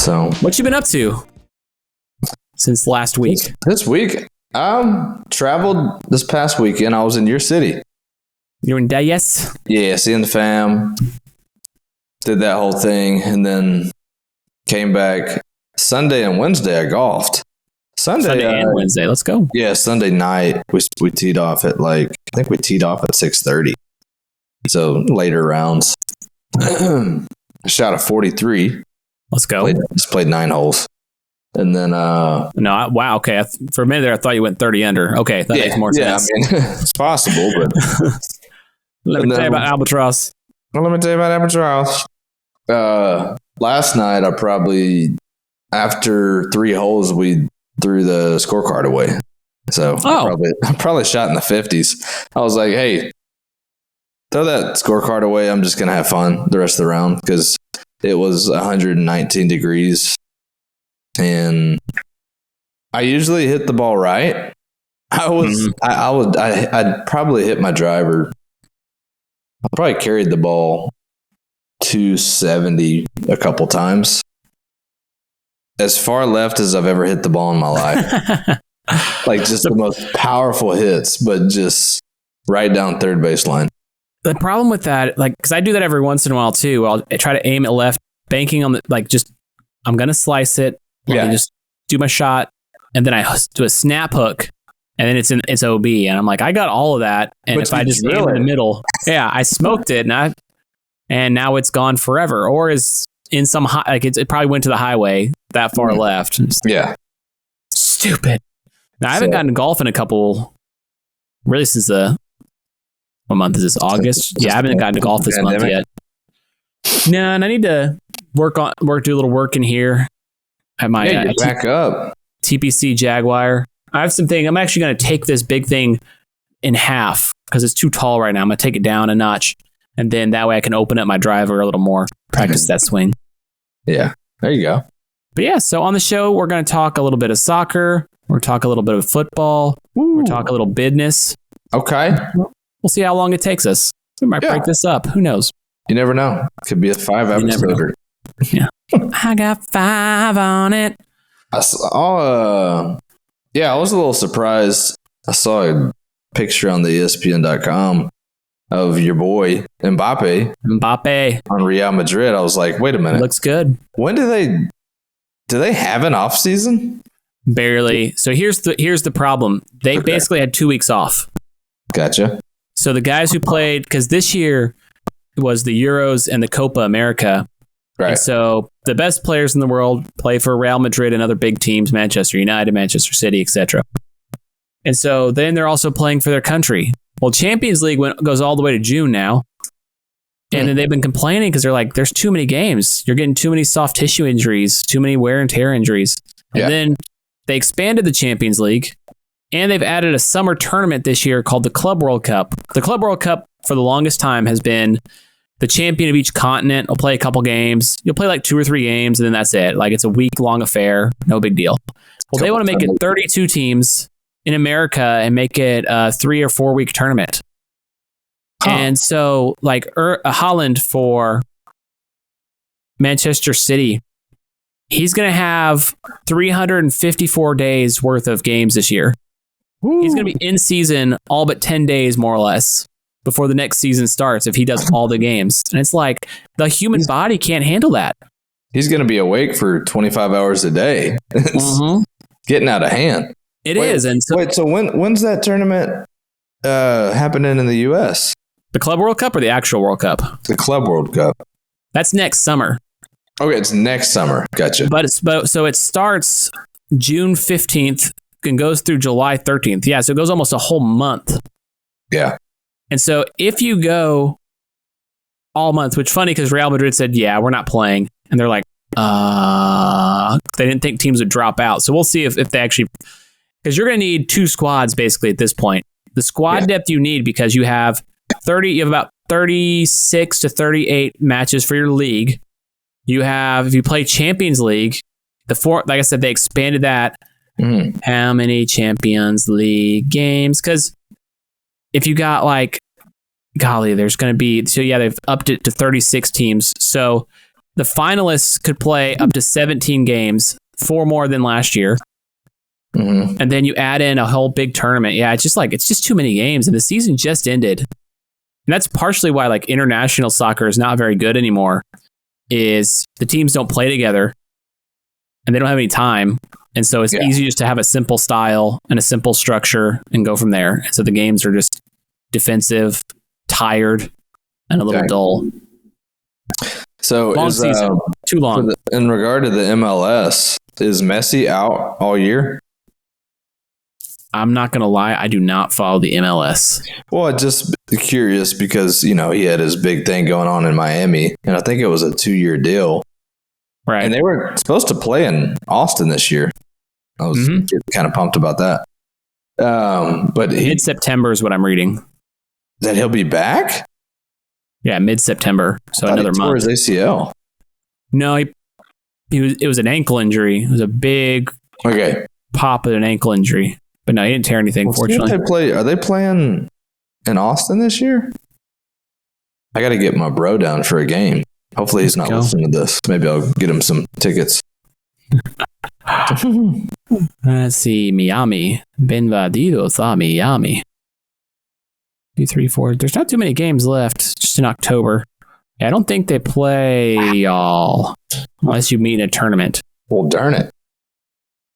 So, what you been up to since last week? This week, traveled this past weekend. I was in your city. You're in Dallas? Yeah, seeing the fam. Did that whole thing, and then came back Sunday and Wednesday. I golfed. Sunday and Wednesday. Let's go. Yeah, Sunday night we teed off at I think we teed off at 6:30. So later rounds. I shot a 43. Let's go. Played 9 holes. And then wow, okay. For a minute there I thought you went 30 under. Okay, that makes more sense. I mean, it's possible, but let me tell you about Albatross. Last night I probably, after 3 holes, we threw the scorecard away. So I probably shot in the 50s. I was like, hey, throw that scorecard away. I'm just going to have fun the rest of the round because it was 119 degrees. And I usually hit the ball right. I'd probably hit my driver. I probably carried the ball 270 a couple times. As far left as I've ever hit the ball in my life. Like just the most powerful hits, but just right down third baseline. The problem with that, because I do that every once in a while too. I'll try to aim it left, banking on I'm going to slice it. And just do my shot. And then I do a snap hook. And then it's OB. And I'm like, I got all of that. And if I just aim in the middle, I smoked it. And now it's gone forever. Or is in some it probably went to the highway that far left. Yeah. Stupid. Now I haven't gotten to golf in a couple, really since what month is this? August? Yeah, I haven't gotten to golf this month yet. No, and I need to do a little work in here at my back up TPC Jaguar. I have something. I'm actually going to take this big thing in half because it's too tall right now. I'm going to take it down a notch, and then that way I can open up my driver a little more, practice that swing. Yeah, there you go. But yeah, so on the show, we're going to talk a little bit of soccer. We're going to talk a little bit of football. We're talk a little business. Okay. We'll see how long it takes us. We might break this up. Who knows? You never know. Could be a 5-episode. Yeah. I got 5 on it. I was a little surprised. I saw a picture on the ESPN.com of your boy Mbappe on Real Madrid. I was like, wait a minute. Looks good. When do they have an off season? Barely. So here's the problem. They basically had 2 weeks off. Gotcha. So the guys who played, because this year was the Euros and the Copa America. Right. And so the best players in the world play for Real Madrid and other big teams, Manchester United, Manchester City, etc. And so then they're also playing for their country. Well, Champions League goes all the way to June now. And then they've been complaining because they're like, there's too many games. You're getting too many soft tissue injuries, too many wear and tear injuries. And then they expanded the Champions League. And they've added a summer tournament this year called the Club World Cup. The Club World Cup, for the longest time, has been the champion of each continent will play a couple games. You'll play like 2 or 3 games, and then that's it. Like, it's a week-long affair. No big deal. Well, they want to make it 32 teams in America and make it a 3 or 4 week tournament. And so, like, Holland for Manchester City, he's going to have 354 days worth of games this year. Woo. He's going to be in season all but 10 days, more or less, before the next season starts if he does all the games. And it's like the human body can't handle that. He's going to be awake for 25 hours a day. It's getting out of hand. It is. And so, so when's that tournament happening in the U.S.? The Club World Cup or the actual World Cup? The Club World Cup. That's next summer. Okay, it's next summer. Gotcha. So it starts June 15th and goes through July 13th. Yeah, so it goes almost a whole month. Yeah. And so if you go all month, which is funny because Real Madrid said, yeah, we're not playing. And they're like, they didn't think teams would drop out. So we'll see if they actually, because you're going to need 2 squads basically at this point. The squad depth you need because you have about 36 to 38 matches for your league. You have, if you play Champions League, like I said, they expanded that. How many Champions League games? Because if you got like, golly, there's going to be, they've upped it to 36 teams. So the finalists could play up to 17 games, 4 more than last year. Mm-hmm. And then you add in a whole big tournament. Yeah, it's just too many games, and the season just ended. And that's partially why like international soccer is not very good anymore, is the teams don't play together and they don't have any time. And so it's easy just to have a simple style and a simple structure and go from there. And so the games are just defensive, tired, and a little dull. So long season, too long. In regard to the MLS, is Messi out all year? I'm not going to lie. I do not follow the MLS. Well, just curious because, he had his big thing going on in Miami, and I think it was a 2-year deal. Right. And they were supposed to play in Austin this year. I was kind of pumped about that. But mid-September is what I'm reading. That he'll be back? Yeah, mid-September. So another month. Tore his ACL. No, it was an ankle injury. It was a big pop of an ankle injury. But no, he didn't tear anything, fortunately. Are they playing in Austin this year? I got to get my bro down for a game. Hopefully he's not listening to this. Maybe I'll get him some tickets. Let's see. Miami. Benvenidos a Miami. 2, 3, 4. There's not too many games left. Just in October. Yeah, I don't think they play y'all. Unless you meet in a tournament. Well, darn it.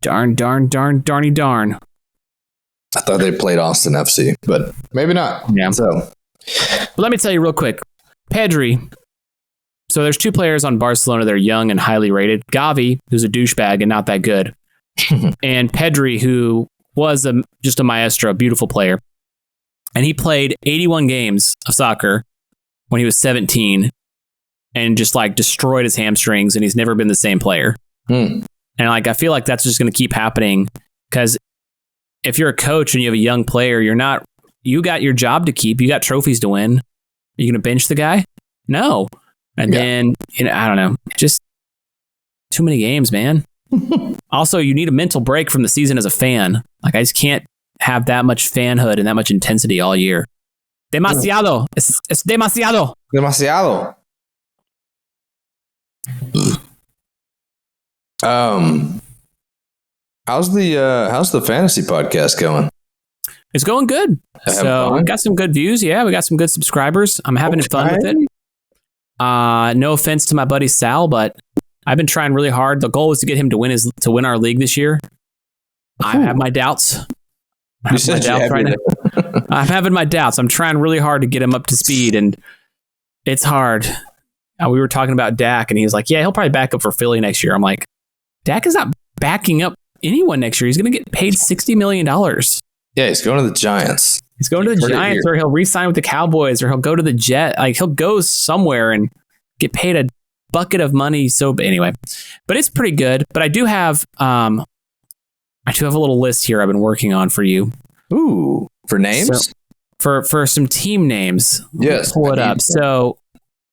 Darny darn. I thought they played Austin FC, but maybe not. Yeah. So, but let me tell you real quick. Pedri. So there's 2 players on Barcelona that are young and highly rated. Gavi, who's a douchebag and not that good. And Pedri, who was just a maestro, a beautiful player. And he played 81 games of soccer when he was 17 and just like destroyed his hamstrings, and he's never been the same player. And like I feel like that's just going to keep happening because if you're a coach and you have a young player, you got your job to keep. You got trophies to win. Are you going to bench the guy? No. And then, I don't know, just too many games, man. Also, you need a mental break from the season as a fan. Like I just can't have that much fanhood and that much intensity all year. Demasiado. Es demasiado. Demasiado. How's the fantasy podcast going? It's going good. So we got some good views. Yeah, we got some good subscribers. I'm having fun with it. No offense to my buddy Sal, but I've been trying really hard. The goal is to get him to win our league this year. I have my doubts. I'm having my doubts. I'm trying really hard to get him up to speed, and it's hard. We were talking about Dak, and he was like, yeah, he'll probably back up for Philly next year. I'm like, Dak is not backing up anyone next year. He's going to get paid $60 million. Yeah, he's going to the Giants. He's going to the Giants, or he'll re-sign with the Cowboys, or he'll go to the Jet. Like, he'll go somewhere and get paid a bucket of money. So anyway, but it's pretty good. But I do have a little list here I've been working on for you. Ooh, for names? So, for some team names. Yes. Pull it up. So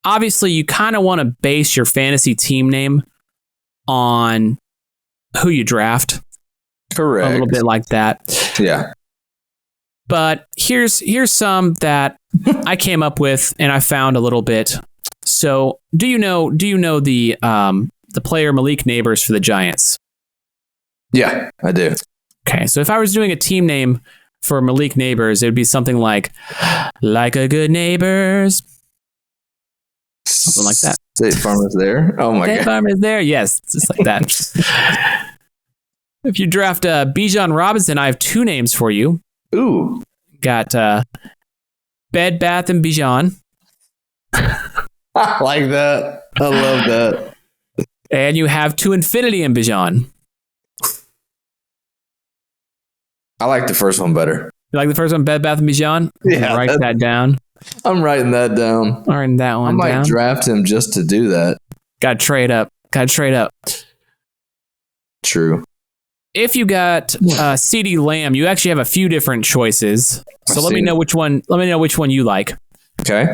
obviously you kind of want to base your fantasy team name on who you draft. Correct. A little bit like that. Yeah. But here's some that I came up with and I found a little bit. So do you know the player Malik Neighbors for the Giants? Yeah, I do. Okay, so if I was doing a team name for Malik Neighbors, it would be something like a good neighbors. Something like that. State Farm is there. Oh my God. State Farm is there. Yes, just like that. If you draft Bijan Robinson, I have 2 names for you. Ooh. Got Bed Bath and Bijan. I like that. I love that. And you have To Infinity and Bijan. I like the first one better. You like the first one, Bed Bath and Bijan? Yeah. Write that down. I'm writing that down. Writing that one down. I might draft him just to do that. Got to trade up. True. If you got CeeDee Lamb, you actually have a few different choices. So let me know which one you like. Okay.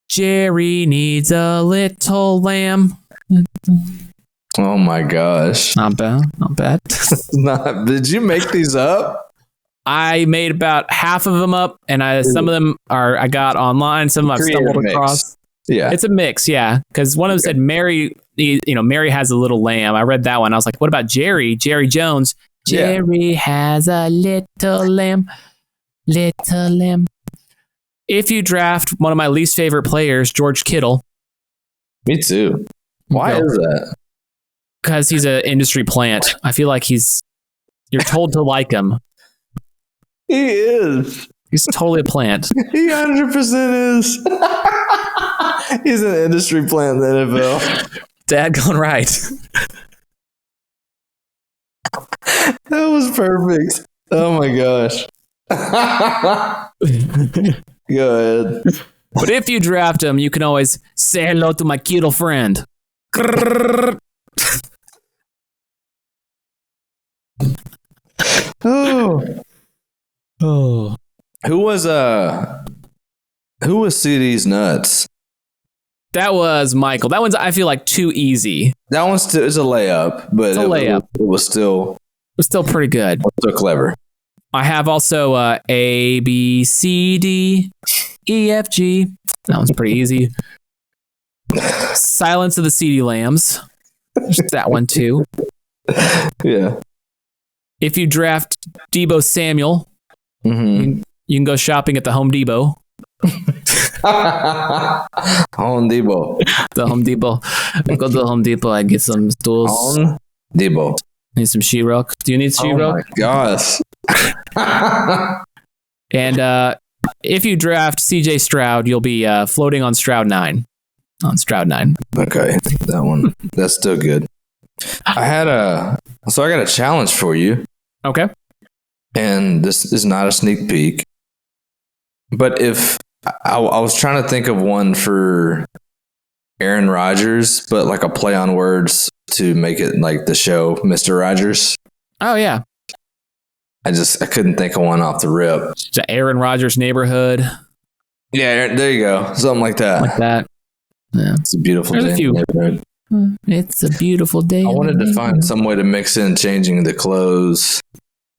Jerry needs a little lamb. Oh my gosh. Not bad. Did you make these up? I made about half of them up, and some of them I got online. Some I've stumbled across. Yeah. It's a mix, yeah. Because one of them said Mary, Mary has a little lamb. I read that one. I was like, what about Jerry? Jerry Jones. Jerry has a little lamb. Little lamb. If you draft one of my least favorite players, George Kittle. Me too. Why is that? Because he's an industry plant. I feel like you're told to like him. He is. He's totally a plant. He 100% is. He's an industry plant in the NFL. Dadgone right. That was perfect. Oh my gosh. Go ahead. But if you draft him, you can always say hello to my Kittle friend. Oh. Who was CD's nuts? That was Michael. That one's, I feel like, too easy. That one's is a layup, but it's a layup. It was still pretty good. Still clever. I have also A, B, C, D, E, F, G. That one's pretty easy. Silence of the CD Lambs. There's that one too. Yeah. If you draft Deebo Samuel, you can go shopping at the Home Depot. Home Depot. The Home Depot. I go to the Home Depot. I get some stools. Home Depot. Need some sheetrock. Do you need sheetrock? Oh my gosh. And if you draft CJ Stroud, you'll be floating on Stroud 9. On Stroud 9. Okay, that one. That's still good. I got a challenge for you. Okay. And this is not a sneak peek. But if I was trying to think of one for Aaron Rodgers, but like a play on words to make it like the show Mr. Rogers. Oh yeah. I couldn't think of one off the rip. It's Aaron Rodgers' Neighborhood. Yeah, there you go. Something like that. Like that. Yeah. It's a beautiful day. It's a beautiful day. I wanted to find some way to mix in changing the clothes.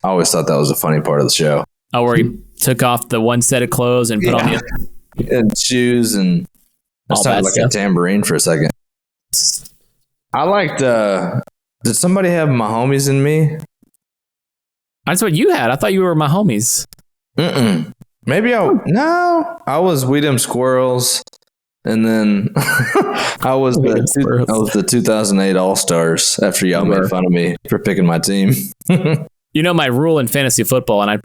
I always thought that was a funny part of the show. Oh, where he took off the one set of clothes and put on the and shoes and it sounded like a tambourine for a second. I liked. Did somebody have My Homies in Me? That's what you had. I thought you were My Homies. Maybe I was We Dem Squirrels, and then I was the 2008 All Stars after y'all made fun of me for picking my team. You know my rule in fantasy football, and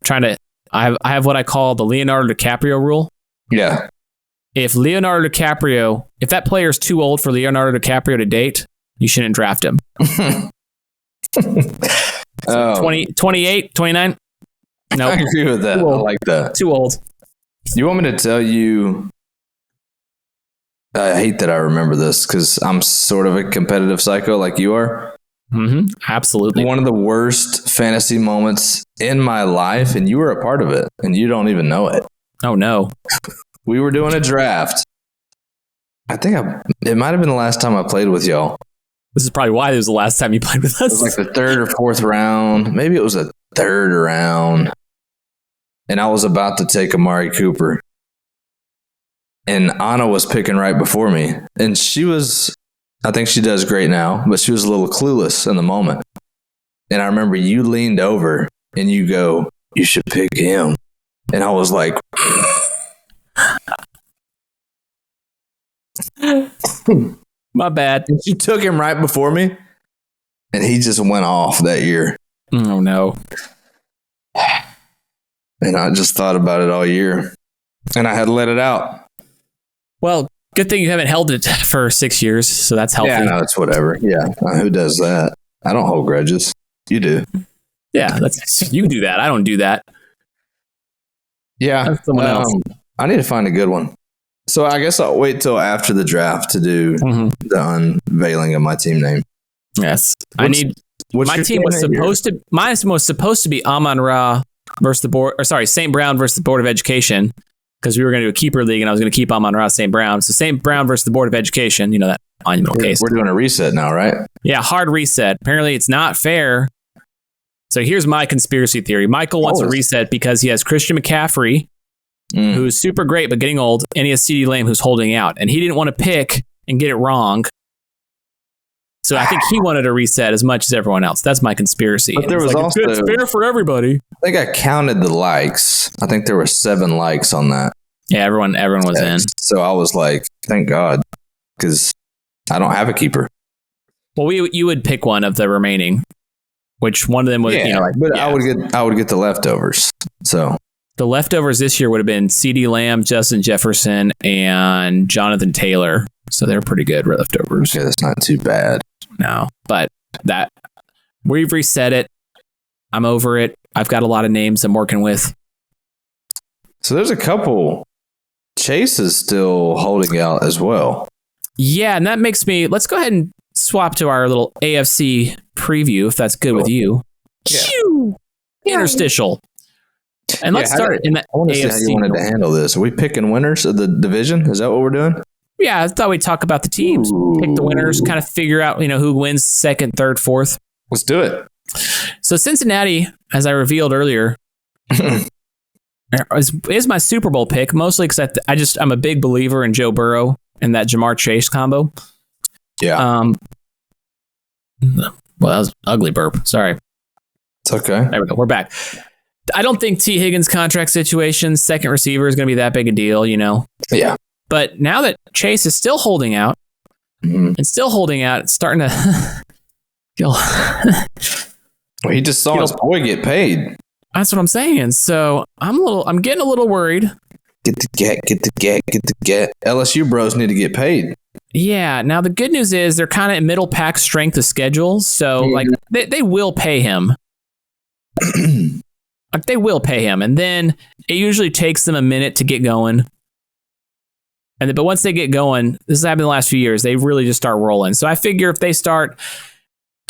I have what I call the Leonardo DiCaprio rule. Yeah. If that player is too old for Leonardo DiCaprio to date, you shouldn't draft him. 28, 29? No. I agree with that. I like that. Too old. You want me to tell you? I hate that I remember this because I'm sort of a competitive psycho like you are. Absolutely. One of the worst fantasy moments in my life, and you were a part of it, and you don't even know it. Oh, no. We were doing a draft. I think it might have been the last time I played with y'all. This is probably why it was the last time you played with us. It was like the third or fourth round. Maybe it was a third round. And I was about to take Amari Cooper. And Anna was picking right before me. And I think she does great now, but she was a little clueless in the moment. And I remember you leaned over and you go, "You should pick him." And I was like, my bad. And she took him right before me, and he just went off that year. Oh, no. And I just thought about it all year, and I had to let it out. Well, good thing you haven't held it for 6 years, so that's healthy. Yeah, no, it's whatever. Yeah, who does that? I don't hold grudges. You do. Yeah, you do that. I don't do that. Yeah, that's someone else. I need to find a good one. So I guess I'll wait till after the draft to do the unveiling of my team name. Yes, mine was supposed to be Amon-Ra versus the board, or sorry, St. Brown versus the Board of Education, because we were going to do a keeper league, and I was going to keep Amon-Ra St. Brown. So St. Brown versus the Board of Education, that monumental case. We're doing a reset now, right? Yeah, hard reset. Apparently, it's not fair. So here's my conspiracy theory. Michael wants a reset because he has Christian McCaffrey who's super great but getting old, and he has CeeDee Lamb who's holding out, and he didn't want to pick and get it wrong. So I think he wanted to reset as much as everyone else. That's my conspiracy. But there was also it's fair for everybody. I think I counted the likes. I think there were 7 likes on that. Yeah, everyone was in. So I was like, thank God, because I don't have a keeper. Well, you would pick one of the remaining, which one of them was, I would get the leftovers. So the leftovers this year would have been CeeDee Lamb, Justin Jefferson, and Jonathan Taylor. So they're pretty good leftovers. Yeah, that's not too bad. No, but we've reset it. I'm over it. I've got a lot of names I'm working with. So there's a couple. Chase is still holding out as well. Yeah, and that makes me. Let's go ahead and swap to our little AFC preview, if that's good with you. Yeah. Interstitial. And let's start in the I want to AFC. see how you wanted to handle this. Are we picking winners of the division? Is that what we're doing? Yeah, I thought we'd talk about the teams, pick the winners, kind of figure out, who wins second, third, fourth. Let's do it. So Cincinnati, as I revealed earlier, is my Super Bowl pick, mostly because I'm a big believer in Joe Burrow and that Jamar Chase combo. Yeah. Well, that was an ugly burp. Sorry. It's okay. There we go. We're back. I don't think T. Higgins' contract situation, second receiver, is going to be that big a deal, Yeah. But now that Chase is still holding out, it's starting to feel. He just saw his boy get paid. That's what I'm saying. So I'm getting a little worried. Get the get. LSU bros need to get paid. Yeah. Now the good news is they're kind of middle pack strength of schedule, so they will pay him. They will pay him, and then it usually takes them a minute to get going. But once they get going, this has happened in the last few years, they really just start rolling. So I figure if they start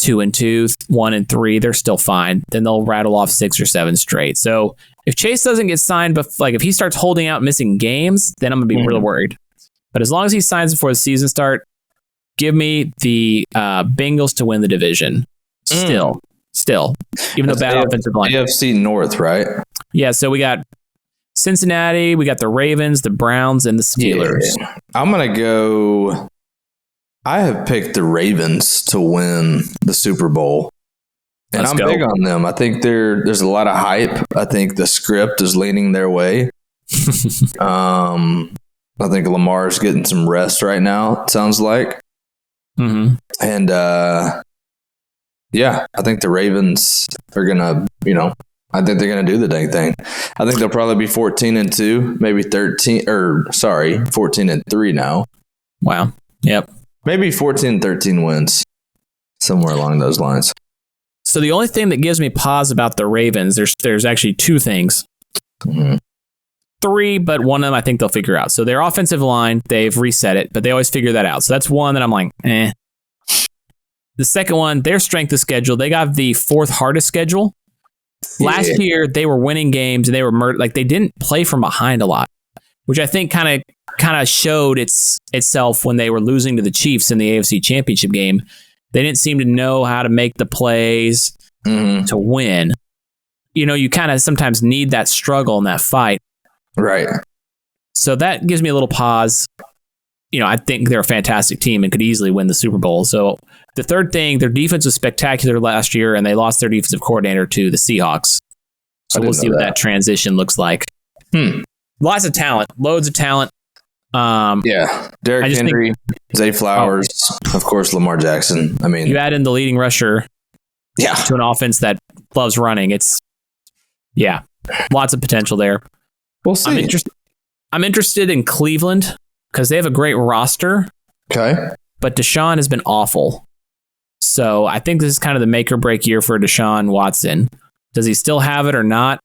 2-2, 1-3, they're still fine. Then they'll rattle off 6 or 7 straight. So if Chase doesn't get signed, but if he starts holding out, missing games, then I'm gonna be real worried. But as long as he signs before the season start, give me the Bengals to win the division. Still, even though bad offensive line. AFC North, right? Yeah. So we got Cincinnati, we got the Ravens, the Browns, and the Steelers. Yeah. I'm going to go. I have picked the Ravens to win the Super Bowl. And I'm big on them. I think there's a lot of hype. I think the script is leaning their way. I think Lamar's getting some rest right now, it sounds like. Mm-hmm. And I think the Ravens are going to, I think they're going to do the dang thing. I think they'll probably be 14-2, maybe 14-3 now. Wow. Yep. Maybe 14-13 wins, somewhere along those lines. So the only thing that gives me pause about the Ravens, there's actually 2 things. 3, but one of them I think they'll figure out. So their offensive line, they've reset it, but they always figure that out. So that's one that I'm like, eh. The second one, their strength of schedule, they got the 4th hardest schedule. Last year, they were winning games and they were they didn't play from behind a lot, which I think kind of showed itself when they were losing to the Chiefs in the AFC Championship game. They didn't seem to know how to make the plays to win. You kind of sometimes need that struggle and that fight. Right. So that gives me a little pause. I think they're a fantastic team and could easily win the Super Bowl. So the third thing, their defense was spectacular last year, and they lost their defensive coordinator to the Seahawks. So we'll see what that transition looks like. Lots of talent, loads of talent. Derrick Henry, Zay Flowers, of course, Lamar Jackson. I mean, you add in the leading rusher to an offense that loves running. Lots of potential there. We'll see. I'm interested in Cleveland because they have a great roster. Okay. But Deshaun has been awful. So I think this is kind of the make or break year for Deshaun Watson. Does he still have it or not?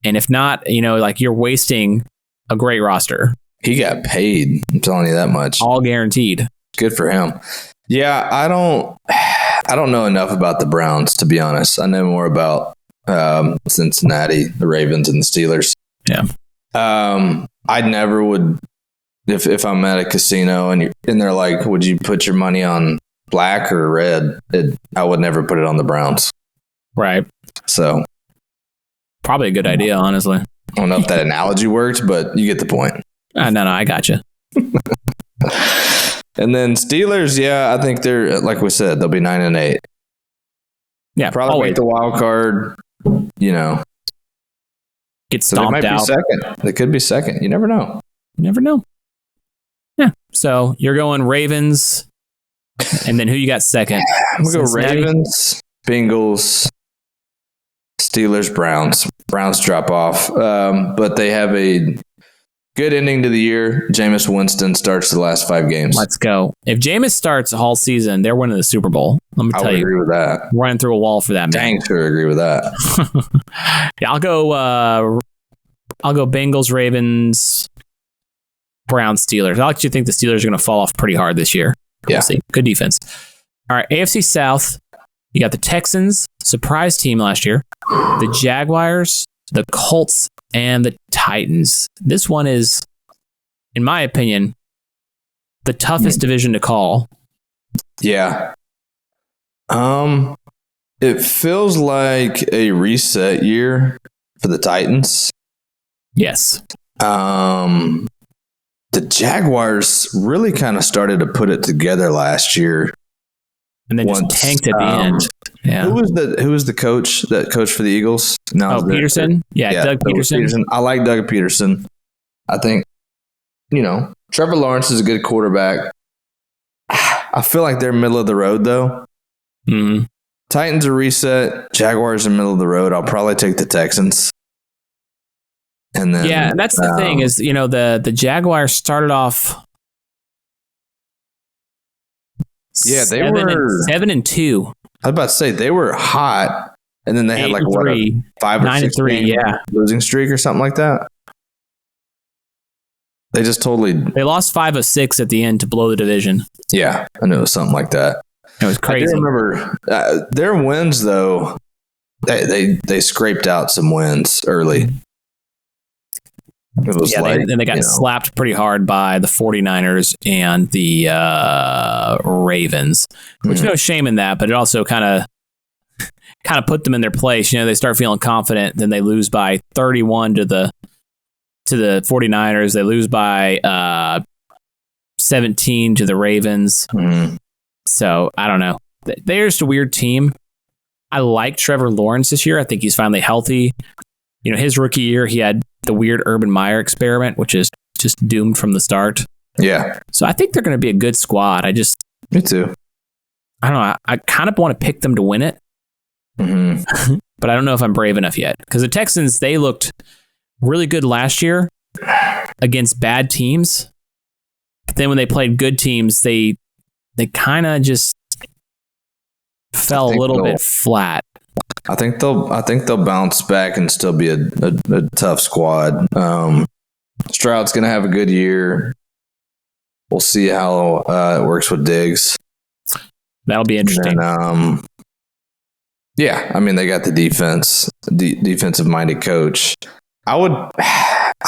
And if not, you're wasting a great roster. He got paid. I'm telling you that much. All guaranteed. Good for him. Yeah, I don't know enough about the Browns, to be honest. I know more about Cincinnati, the Ravens, and the Steelers. Yeah. I never would, if I'm at a casino and they're like, would you put your money on black or red? I would never put it on the Browns. Right. So. Probably a good idea, honestly. I don't know if that analogy worked, but you get the point. No, I got you. And then Steelers, I think they're, like we said, they'll be 9-8. Yeah, probably make the wild card. Get stomped out. Second. They could be second. You never know. Yeah. So you're going Ravens, and then who you got second? We'll go Ravens, Bengals, Steelers, Browns. Browns drop off, but they have a good ending to the year. Jameis Winston starts the last 5 games. Let's go. If Jameis starts the whole season, they're winning the Super Bowl. Let me tell you. I agree with that. Running through a wall for that, man. Dang sure agree with that. Yeah, I'll go Bengals, Ravens, Browns, Steelers. I actually think the Steelers are going to fall off pretty hard this year. We'll see. Good defense. All right, AFC South. You got the Texans, surprise team last year. The Jaguars, the Colts, and the Titans. This one is, in my opinion, the toughest division to call. Yeah. It feels like a reset year for the Titans. Yes. The Jaguars really kind of started to put it together last year. And then just tanked at the end. Yeah. Who was the coach that coached for the Eagles? Peterson? Yeah, Doug Peterson. I like Doug Peterson. I think, Trevor Lawrence is a good quarterback. I feel like they're middle of the road, though. Mm-hmm. Titans are reset. Jaguars are middle of the road. I'll probably take the Texans. And then, that's the thing is, the Jaguars started off. Yeah, they were 7-2. I was about to say they were hot, and then they had like a 5 or 6 game losing streak or something like that. They just they lost 5 of 6 at the end to blow the division. Yeah, I knew it was something like that. It was crazy. I do remember their wins though. They scraped out some wins early. It was they got slapped pretty hard by the 49ers and the Ravens, which no shame in that, but it also kind of put them in their place. They start feeling confident, then they lose by 31 to the 49ers. They lose by 17 to the Ravens. Mm-hmm. So I don't know. They're just a weird team. I like Trevor Lawrence this year. I think he's finally healthy. His rookie year, he had the weird Urban Meyer experiment, which is just doomed from the start. Yeah. So I think they're going to be a good squad. Me too. I don't know. I kind of want to pick them to win it. Mm-hmm. But I don't know if I'm brave enough yet. Because the Texans, they looked really good last year against bad teams. But then when they played good teams, they kind of just fell a little bit flat. I think they'll bounce back and still be a tough squad. Stroud's going to have a good year. We'll see how it works with Diggs. That'll be interesting. And, they got the defensive-minded coach. I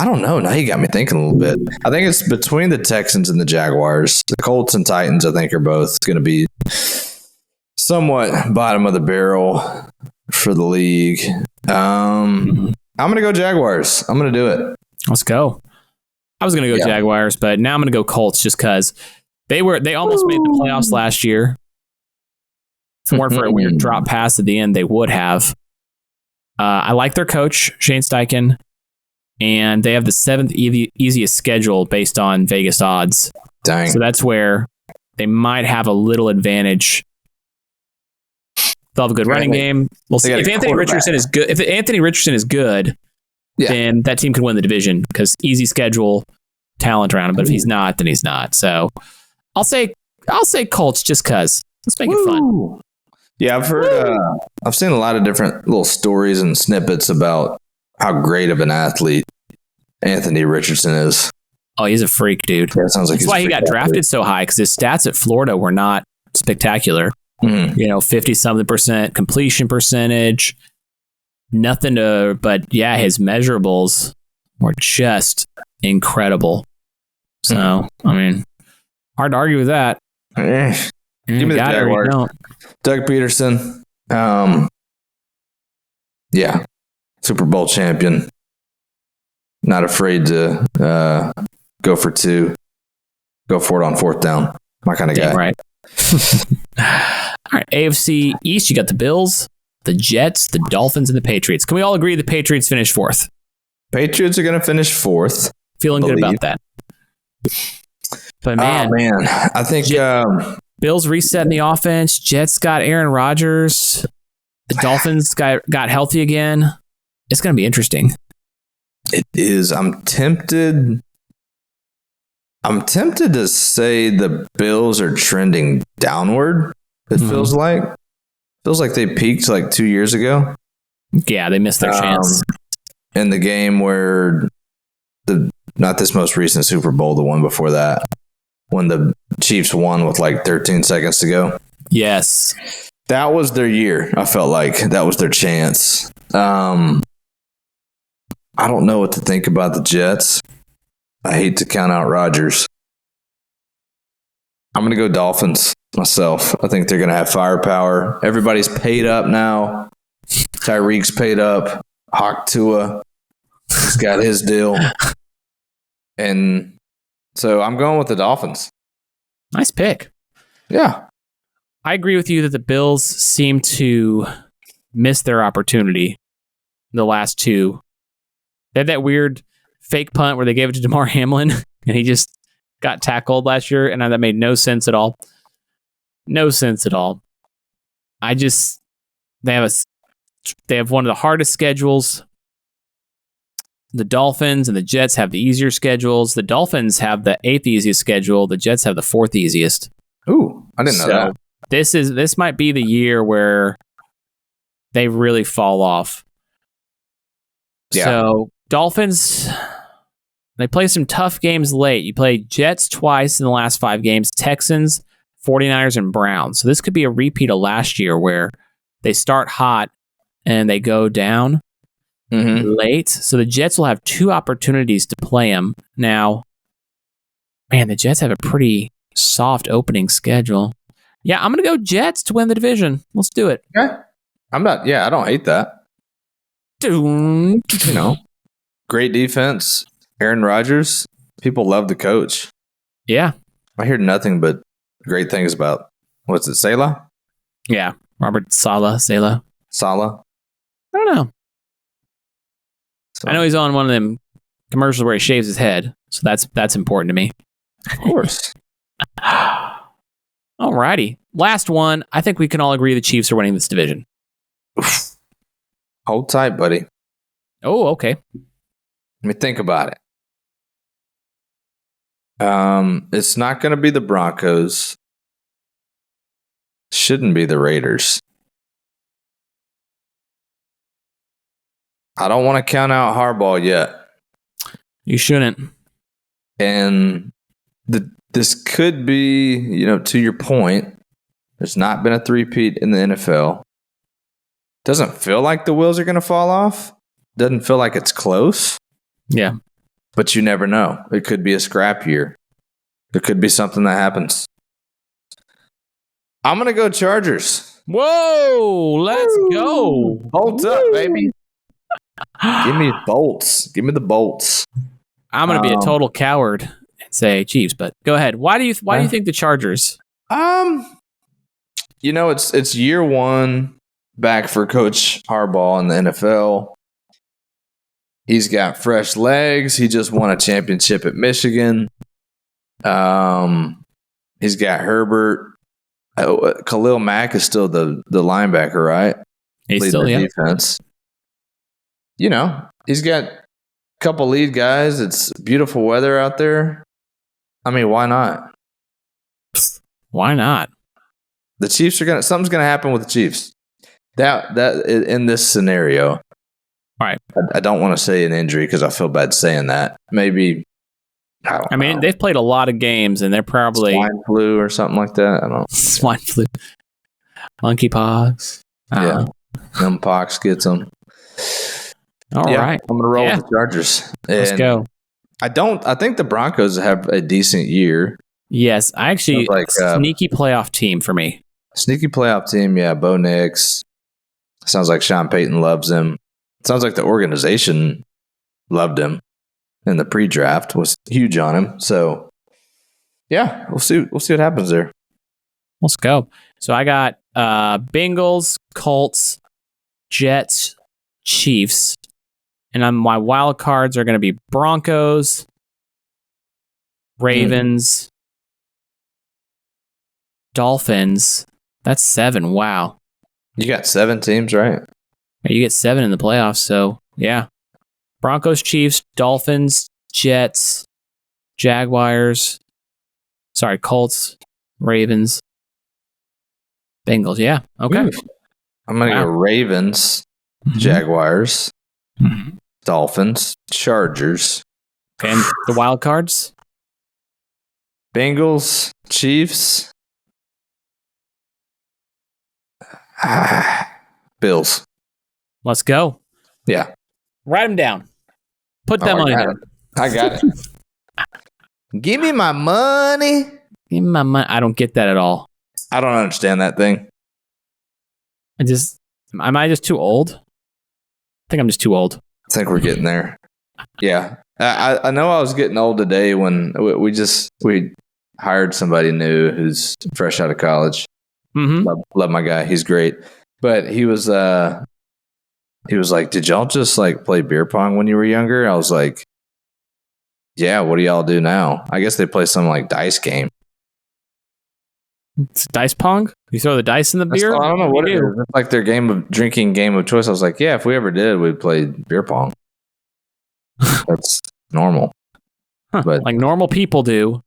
don't know. Now you got me thinking a little bit. I think it's between the Texans and the Jaguars. The Colts and Titans, I think, are both going to be somewhat bottom of the barrel for the league. I'm going to go Jaguars. I'm going to do it. Let's go. I was going to go Jaguars, but now I'm going to go Colts just because they almost made the playoffs last year. If it weren't for a weird drop pass at the end, they would have. I like their coach, Shane Steichen, and they have the 7th easiest schedule based on Vegas odds. Dang. So that's where they might have a little advantage. They'll have a good running game. We'll see. If Anthony Richardson is good, then that team could win the division because easy schedule, talent around him. But if he's not, then he's not. So I'll say Colts just because. Let's make it fun. Yeah, I've seen a lot of different little stories and snippets about how great of an athlete Anthony Richardson is. Oh, he's a freak, dude. Yeah, sounds like that's why he got drafted so high because his stats at Florida were not spectacular. 50-something% completion percentage, nothing but his measurables were just incredible. So, hard to argue with that. Give me the Jaguars. Doug Peterson. Super Bowl champion. Not afraid to go for 2. Go for it on 4th down. My kind of guy. Right. All right. AFC East, you got the Bills, the Jets, the Dolphins, and the Patriots. Can we all agree the Patriots finish 4th? Patriots are going to finish 4th. Feeling good about that. But man, I think Bills resetting the offense. Jets got Aaron Rodgers. The Dolphins got healthy again. It's going to be interesting. It is. I'm tempted to say the Bills are trending downward. It feels like they peaked like 2 years ago. Yeah, they missed their chance in the game where not this most recent Super Bowl, the one before that, when the Chiefs won with like 13 seconds to go. Yes, that was their year. I felt like that was their chance. I don't know what to think about the Jets. I hate to count out Rodgers. I'm going to go Dolphins myself. I think they're going to have firepower. Everybody's paid up now. Tyreek's paid up. Hawk Tua has got his deal. And so I'm going with the Dolphins. Nice pick. Yeah. I agree with you that the Bills seem to miss their opportunity in the last 2. They had that weird fake punt where they gave it to DeMar Hamlin and he just got tackled last year, and that made no sense at all. No sense at all. They have one of the hardest schedules. The Dolphins and the Jets have the easier schedules. The Dolphins have the 8th easiest schedule. The Jets have the 4th easiest. Ooh, I didn't know that. This might be the year where they really fall off. Yeah. So Dolphins, they play some tough games late. You play Jets twice in the last 5 games, Texans, 49ers, and Browns. So this could be a repeat of last year where they start hot and they go down late. So the Jets will have 2 opportunities to play them. Now, man, the Jets have a pretty soft opening schedule. Yeah, I'm going to go Jets to win the division. Let's do it. Okay. I don't hate that. You know, great defense. Aaron Rodgers. People love the coach. Yeah. I hear nothing but great things about, what's it, Saleh? Yeah. Robert Saleh. Saleh? I don't know. So, I know he's on one of them commercials where he shaves his head. So that's important to me. Of course. Alrighty. Last one. I think we can all agree the Chiefs are winning this division. Hold tight, buddy. Oh, okay. Let me think about it. It's not going to be the Broncos. Shouldn't be the Raiders. I don't want to count out Harbaugh yet. You shouldn't. And this could be, to your point, there's not been a three-peat in the NFL. Doesn't feel like the wheels are going to fall off. Doesn't feel like it's close. Yeah. But you never know. It could be a scrap year. There could be something that happens. I'm going to go Chargers. Whoa, let's go. Bolts up, baby. Give me bolts. Give me the bolts. I'm going to be a total coward and say Chiefs, but go ahead. Why do you think the Chargers? It's year 1 back for Coach Harbaugh in the NFL. He's got fresh legs. He just won a championship at Michigan. He's got Herbert. Khalil Mack is still the linebacker, right? He's still the defense. He's got a couple lead guys. It's beautiful weather out there. I mean, why not? Why not? The Chiefs are something's gonna happen with the Chiefs. That in this scenario. All right. I don't want to say an injury because I feel bad saying that. Maybe. I mean, they've played a lot of games, and they're probably swine flu or something like that. I don't know. Swine flu, monkeypox. Yeah, pox gets them. All right, I'm gonna roll with the Chargers. Let's go. I think the Broncos have a decent year. Yes, I actually sneaky playoff team for me. Sneaky playoff team, yeah. Bo Nix. Sounds like Sean Payton loves him. Sounds like the organization loved him. in the pre-draft, was huge on him. So, yeah, we'll see what happens there. Let's go. So I got Bengals, Colts, Jets, Chiefs, and my wild cards are going to be Broncos, Ravens, Dolphins. That's 7. Wow. You got 7 teams, right? You get 7 in the playoffs. So, yeah. Broncos, Chiefs, Dolphins, Jets, Jaguars. Sorry, Colts, Ravens, Bengals. Yeah. Okay. Ooh. I'm going to go Ravens, Jaguars, Dolphins, Chargers. And the wild cards? Bengals, Chiefs, Bills. Let's go. Yeah. Write them down. Put that money down. I got it. Give me my money. Give me my money. I don't get that at all. I don't understand that thing. Am I just too old? I think I'm just too old. I think we're getting there. Yeah. I know I was getting old today when we hired somebody new who's fresh out of college. Mm-hmm. Love my guy. He's great. But he was like, did y'all just like play beer pong when you were younger? I was like, yeah, what do y'all do now? I guess they play some like dice game. It's dice pong? You throw the dice in the beer? I don't know what it is. It's like their drinking game of choice. I was like, yeah, if we ever did, we'd play beer pong. That's normal. Huh, but like normal people do.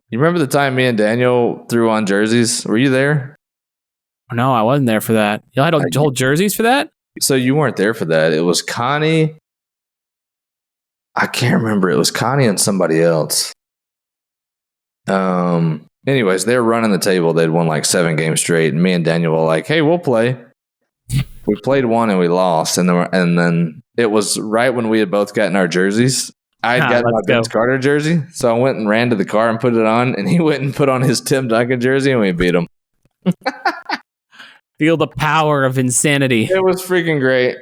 You remember the time me and Daniel threw on jerseys? Were you there? No, I wasn't there for that. Y'all had whole jerseys for that? So you weren't there for that. It was Connie. I can't remember. It was Connie and somebody else. Anyways, they were running the table. They'd won like 7 games straight. And me and Daniel were like, hey, we'll play. We played one and we lost. And then it was right when we had both gotten our jerseys. I had gotten my Vince Carter jersey. So I went and ran to the car and put it on. And he went and put on his Tim Duncan jersey and we beat him. Feel the power of insanity. It was freaking great.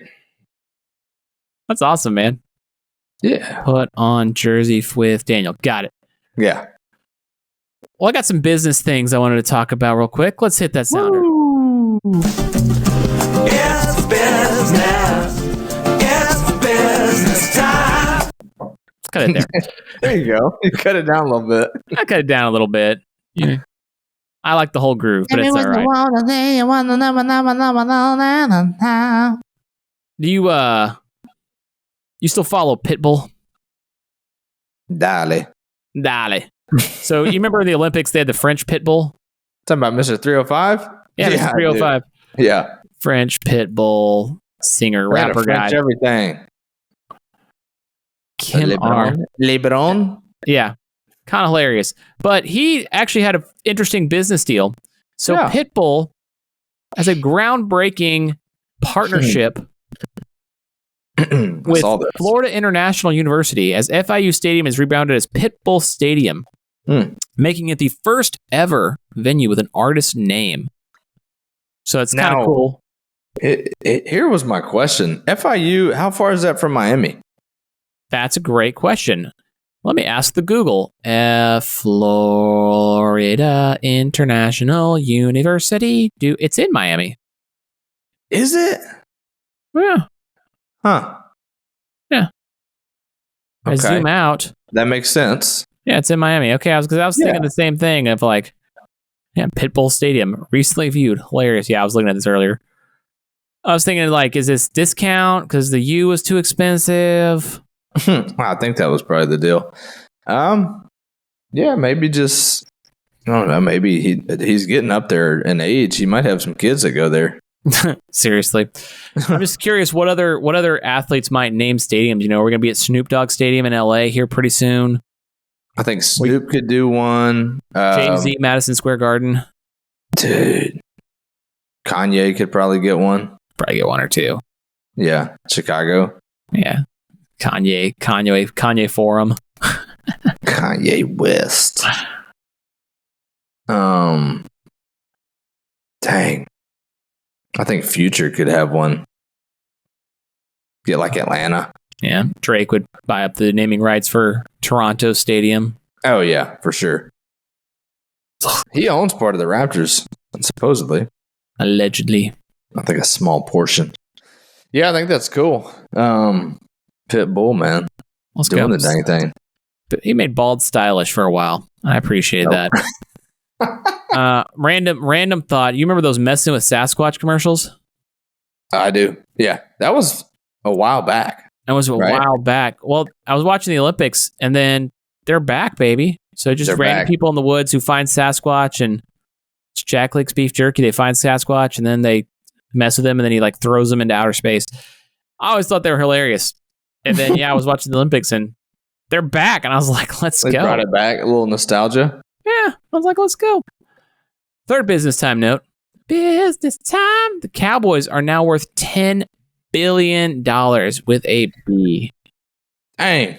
That's awesome, man. Yeah. Put on jersey with Daniel. Got it. Yeah. Well, I got some business things I wanted to talk about real quick. Let's hit that sounder. Woo. It's business. It's business time. Cut it there. There you go. You cut it down a little bit. I cut it down a little bit. Yeah. I like the whole groove, but it's all right. Do you still follow Pitbull? Dale. So you remember in the Olympics they had the French Pitbull? Talking about Mr. 305? Yeah, Mr. 305. Dude. Yeah. French Pitbull, singer, rapper guy. Everything. LeBron? Yeah. Kind of hilarious. But he actually had an interesting business deal. So Pitbull has a groundbreaking partnership with Florida International University as FIU Stadium is rebranded as Pitbull Stadium, making it the first ever venue with an artist name. So it's kind of cool. Here was my question. FIU, how far is that from Miami? That's a great question. Let me ask the Google. Florida International University. It's in Miami. Is it? Yeah. Huh. Yeah. I zoom out. That makes sense. Yeah, it's in Miami. Okay, I was thinking the same thing of like, Pitbull Stadium, recently viewed. Hilarious. Yeah, I was looking at this earlier. I was thinking like, is this discount because the U was too expensive? I think that was probably the deal. Yeah, maybe just, I don't know, maybe he's getting up there in age. He might have some kids that go there. Seriously. I'm just curious what other athletes might name stadiums. You know, we're going to be at Snoop Dogg Stadium in LA here pretty soon. I think Snoop could do one. Jay-Z, Madison Square Garden. Dude. Kanye could probably get one. Probably get one or two. Yeah. Chicago. Yeah. Kanye Forum. Kanye West. Dang. I think Future could have one. Get like Atlanta. Yeah, Drake would buy up the naming rights for Toronto Stadium. Oh, yeah, for sure. He owns part of the Raptors, supposedly. Allegedly. I think a small portion. Yeah, I think that's cool. Pitbull, man. Let's doing go. the dang thing. But he made bald stylish for a while. I appreciate that. Random thought. You remember those messing with Sasquatch commercials? I do. Yeah, that was a while back. That was a while back. Well, I was watching the Olympics, and then they're back, baby. So just random people in the woods who find Sasquatch, and it's Jack Lake's beef jerky. They find Sasquatch, and then they mess with him, and then he like throws them into outer space. I always thought they were hilarious. And then I was watching the Olympics, and they're back, and I was like, let's go. Brought it back, a little nostalgia. Yeah, I was like, let's go. Third business time note. Business time. The Cowboys are now worth $10 billion with a B. Dang.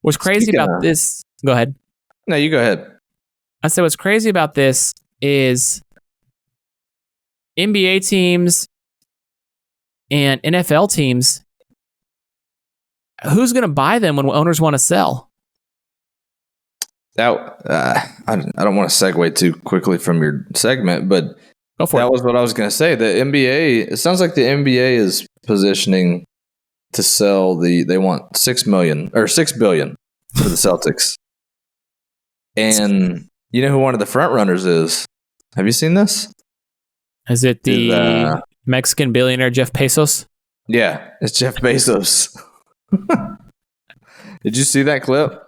What's crazy about this? Go ahead. No, you go ahead. I said what's crazy about this is NBA teams and NFL teams, who's going to buy them when owners want to sell? That I don't want to segue too quickly from your segment, but go for it. That was what I was going to say. The NBA, it sounds like the NBA is positioning to sell they want $6 billion for the Celtics. And you know who one of the front runners is? Have you seen this? Is it the Mexican billionaire Jeff Bezos? Yeah, it's Jeff Bezos. Did you see that clip?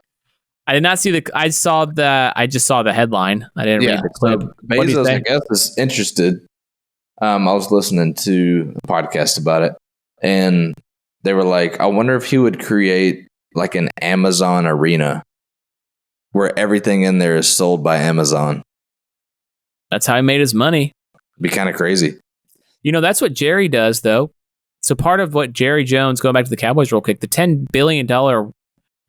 I did not see I just saw the headline. I didn't read the clip. So Bezos, I guess, is interested. I was listening to a podcast about it, and they were like, I wonder if he would create like an Amazon arena where everything in there is sold by Amazon. That's how he made his money. Be kind of crazy. You know, that's what Jerry does, though. So part of what Jerry Jones, going back to the Cowboys real quick, the $10 billion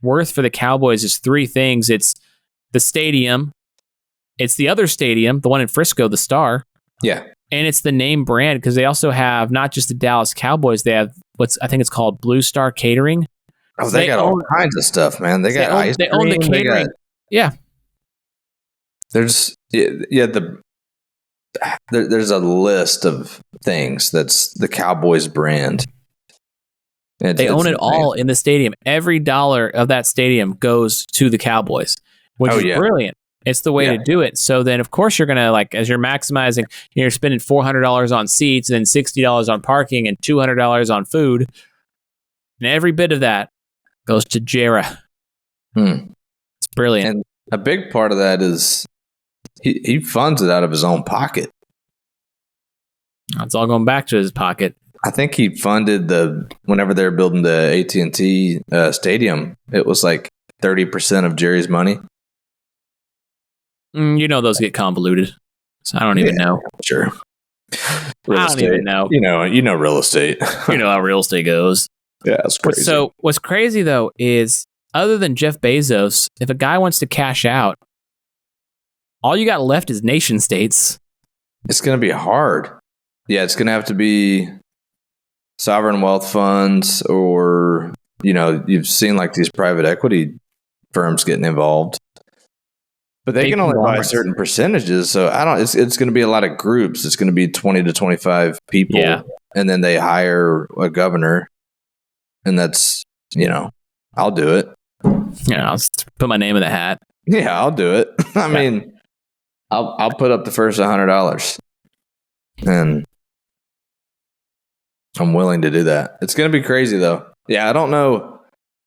worth for the Cowboys is three things. It's the stadium. It's the other stadium, the one in Frisco, the Star. Yeah. And it's the name brand, because they also have not just the Dallas Cowboys, they have I think it's called Blue Star Catering. Oh, they got all kinds of stuff, man. They got ice cream. They own the catering. Yeah. There's there's a list of things that's the Cowboys brand. They own it all in the stadium. Every dollar of that stadium goes to the Cowboys, which is brilliant. It's the way to do it. So then, of course, you're going to, like, as you're maximizing, you're spending $400 on seats and then $60 on parking and $200 on food. And every bit of that goes to Jera. It's brilliant. And a big part of that is he funds it out of his own pocket. It's all going back to his pocket. I think he funded whenever they were building the AT&T stadium, it was like 30% of Jerry's money. You know, those get convoluted. So I don't even know. Sure. I don't even know. You know real estate. You know how real estate goes. Yeah, it's crazy. So what's crazy, though, is other than Jeff Bezos, if a guy wants to cash out, all you got left is nation states. It's going to be hard. Yeah, it's going to have to be sovereign wealth funds, or, you've seen like these private equity firms getting involved. But they can only buy certain percentages, so it's going to be a lot of groups. It's going to be 20 to 25 people, and then they hire a governor, and that's, I'll do it. Yeah, I'll put my name in the hat. Yeah, I'll do it. I mean, I'll put up the first $100, and I'm willing to do that. It's going to be crazy, though. Yeah, I don't know.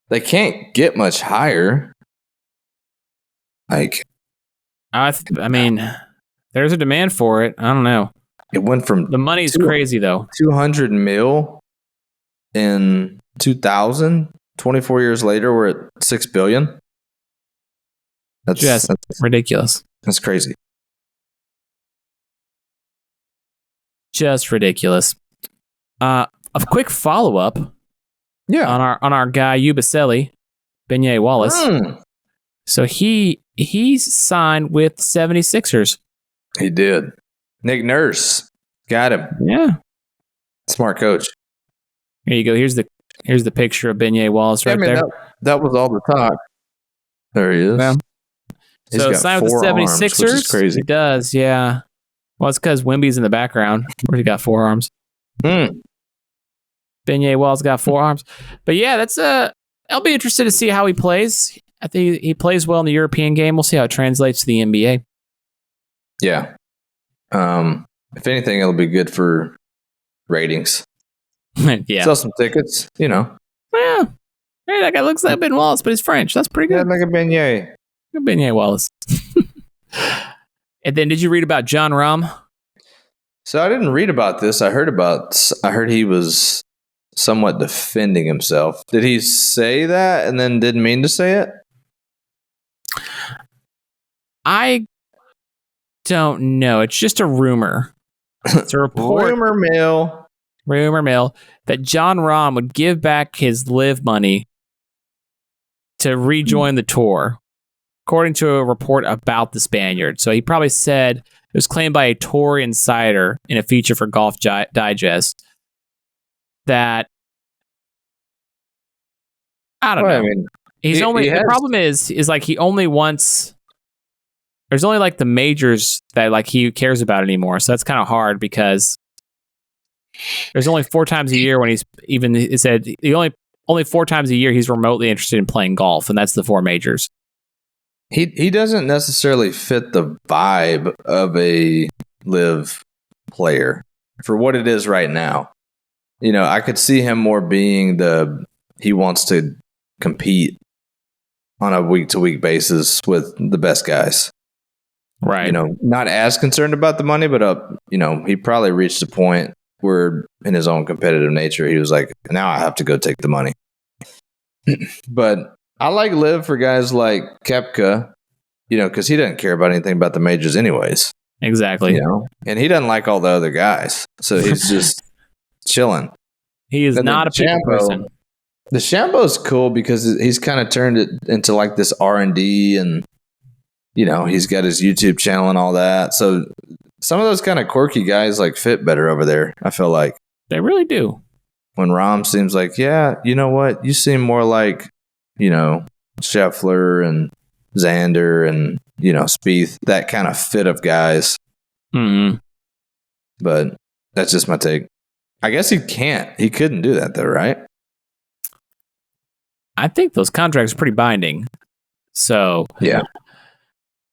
They can't get much higher. Like, I mean, there's a demand for it. I don't know. It went from the money's crazy, though. 200 mil in 2000. 24 years later, we're at $6 billion. That's ridiculous. That's crazy. Just ridiculous. A quick follow up. Yeah. On our guy Ubaselli, Beignet Wallace. So he's signed with 76ers. He did. Nick Nurse got him. Yeah. Smart coach. Here you go. Here's the Here's the picture of Beignet Wallace right there. That was all the talk. There he is. Yeah. He's so got signed with the 76ers. Arms, which is crazy. He does, yeah. Well, it's because Wemby's in the background where he got 4 arms. Beignet Wallace got 4 arms. But yeah, that's I'll be interested to see how he plays. I think he plays well in the European game. We'll see how it translates to the NBA. Yeah. If anything, it'll be good for ratings. Yeah. Sell some tickets, Yeah. Hey, that guy looks like Ben Wallace, but he's French. That's pretty good. Yeah, like a beignet. Beignet Wallace. And then did you read about John Rahm? So I didn't read about this. I heard he was somewhat defending himself. Did he say that and then didn't mean to say it? I don't know. It's just a rumor. It's a report. Rumor mill that John Rahm would give back his live money to rejoin the tour, according to a report about the Spaniard. So he probably said, it was claimed by a tour insider in a feature for Golf Digest, that I don't know. I mean, the problem is like he only wants, there's only like the majors that like he cares about anymore. So that's kind of hard because there's only 4 times a year when he said the only 4 times a year he's remotely interested in playing golf, and that's the 4 majors. He doesn't necessarily fit the vibe of a live player for what it is right now. You know, I could see him more being he wants to compete on a week-to-week basis with the best guys. Right. You know, not as concerned about the money, but he probably reached a point where in his own competitive nature, he was like, now I have to go take the money. But I like live for guys like Koepka, because he doesn't care about anything about the majors anyways. Exactly. And he doesn't like all the other guys. So he's just chilling. He is not a people person. The Shambo's cool because he's kind of turned it into like this R&D and, he's got his YouTube channel and all that. So some of those kind of quirky guys like fit better over there, I feel like. They really do. When Rahm seems like, yeah, you know what? You seem more like, Scheffler and Xander and, Spieth, that kind of fit of guys. Mm-hmm. But that's just my take. I guess he couldn't do that though, right? I think those contracts are pretty binding. So yeah,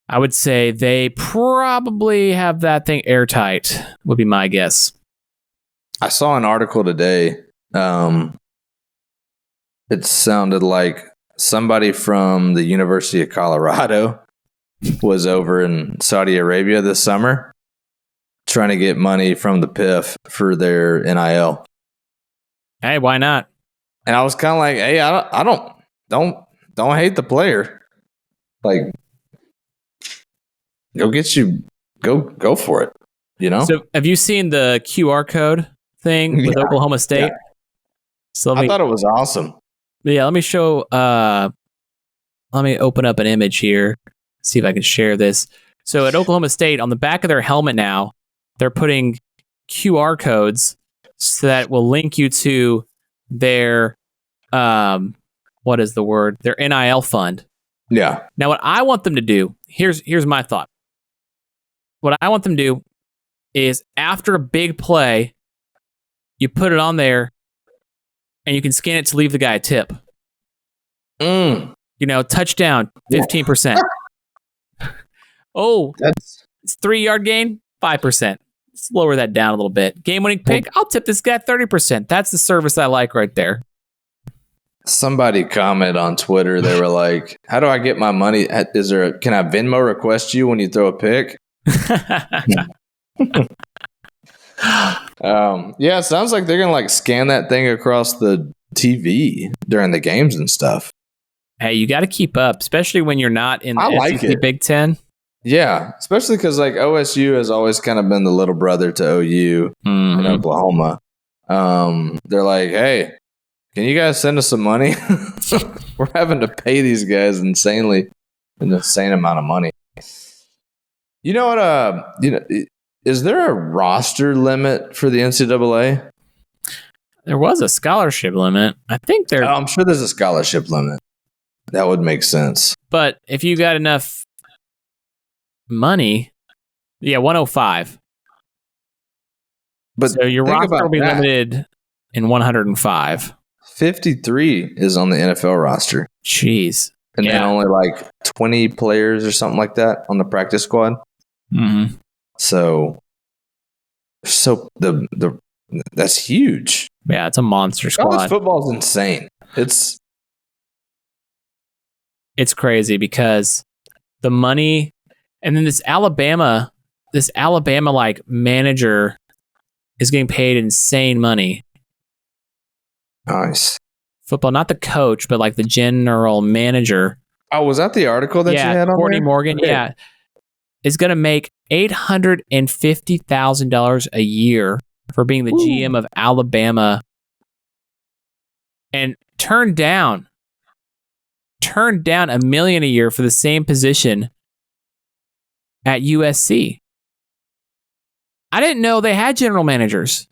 I would say they probably have that thing airtight, would be my guess. I saw an article today. It sounded like somebody from the University of Colorado was over in Saudi Arabia this summer trying to get money from the PIF for their NIL. Hey, why not? And I was kind of like, hey, I don't hate the player. Like, go for it. So have you seen the QR code thing with Oklahoma State? Yeah. So I thought it was awesome. Yeah, let me show. Let me open up an image here. See if I can share this. So at Oklahoma State, on the back of their helmet now, they're putting QR codes so that will link you to their what is the word? Their NIL fund. Yeah. Now, what I want them to do, here's my thought. What I want them to do is after a big play, you put it on there and you can scan it to leave the guy a tip. Touchdown, 15%. It's 3-yard gain, 5%. Let's lower that down a little bit. Game-winning pick, I'll tip this guy 30%. That's the service I like right there. Somebody commented on Twitter. They were like, "How do I get my money? Can I Venmo request you when you throw a pick?" Yeah, it sounds like they're gonna like scan that thing across the TV during the games and stuff. Hey, you got to keep up, especially when you're not in the SEC Big Ten. Yeah, especially because like OSU has always kind of been the little brother to OU in Oklahoma. They're like, hey, can you guys send us some money? We're having to pay these guys an insane amount of money. You know what? Is there a roster limit for the NCAA? There was a scholarship limit. I think there. I'm sure there's a scholarship limit. That would make sense. But if you got enough money, 105. But so your roster will be limited in 105. 53 is on the NFL roster. Jeez. And then only like 20 players or something like that on the practice squad. Mm-hmm. So that's huge. Yeah, it's a monster squad. College football is insane. It's crazy because the money, and then this Alabama like manager is getting paid insane money. Nice. Football, not the coach, but like the general manager. Oh, was that the article that you had on Courtney there? Morgan, is going to make $850,000 a year for being the GM of Alabama, and turned down $1 million a year for the same position at USC. I didn't know they had general managers.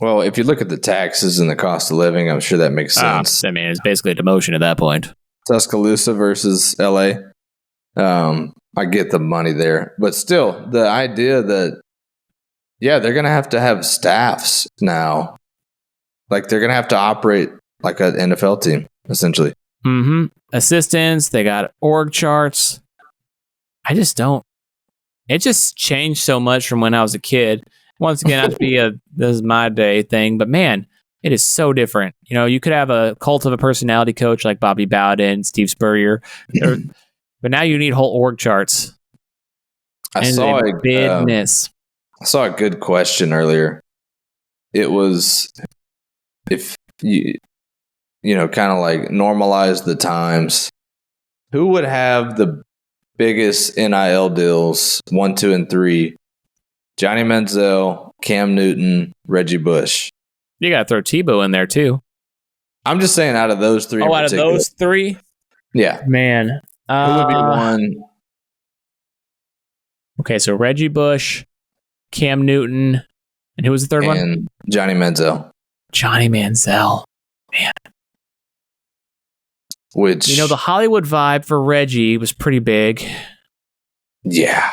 Well, if you look at the taxes and the cost of living, I'm sure that makes sense. I mean, it's basically a demotion at that point. Tuscaloosa versus LA. I get the money there, but still, the idea that they're gonna have to have staffs now, like they're gonna have to operate like an NFL team essentially. Mm-hmm. Assistants, they got org charts. I just don't. It just changed so much from when I was a kid. Once again, not to be this is my day thing, but man, it is so different. You know, you could have a cult of a personality coach like Bobby Bowden, Steve Spurrier, but now you need whole org charts. I saw a good question earlier. It was if you kind of like normalize the times, who would have the biggest NIL deals 1, 2, and 3? Johnny Manziel, Cam Newton, Reggie Bush. You got to throw Tebow in there too. I'm just saying out of those three. Oh, out of those three? Yeah. Man. Who would be one? Okay, so Reggie Bush, Cam Newton, and who was the third one? Johnny Manziel. Johnny Manziel. Man. Which, the Hollywood vibe for Reggie was pretty big. Yeah.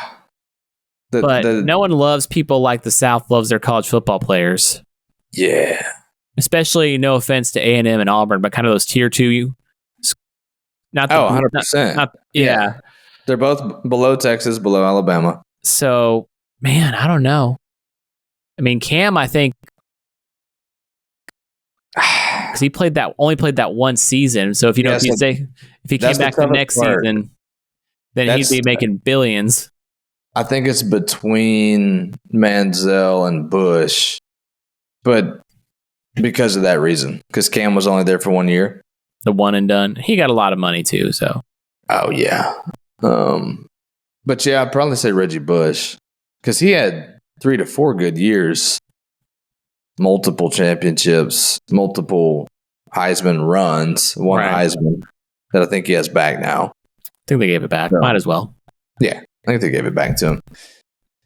But no one loves people like the South loves their college football players. Yeah. Especially, no offense to A&M and Auburn, but kind of those tier 2. Not 100%. Yeah. They're both below Texas, below Alabama. So, man, I don't know. I mean, Cam, I think, because he only played that one season. So if he came back the next season, then he'd be making billions. I think it's between Manziel and Bush, but because of that reason, because Cam was only there for 1 year. The one and done. He got a lot of money too, so. Oh, yeah. But yeah, I'd probably say Reggie Bush, because he had 3 to 4 good years, multiple championships, multiple Heisman runs, one Heisman that I think he has back now. I think they gave it back. So, might as well. Yeah, I think they gave it back to him.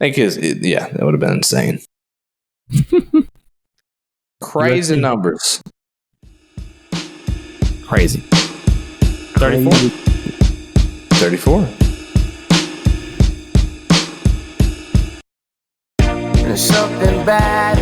I think that would have been insane. Crazy numbers. Crazy. 34. 34. There's something bad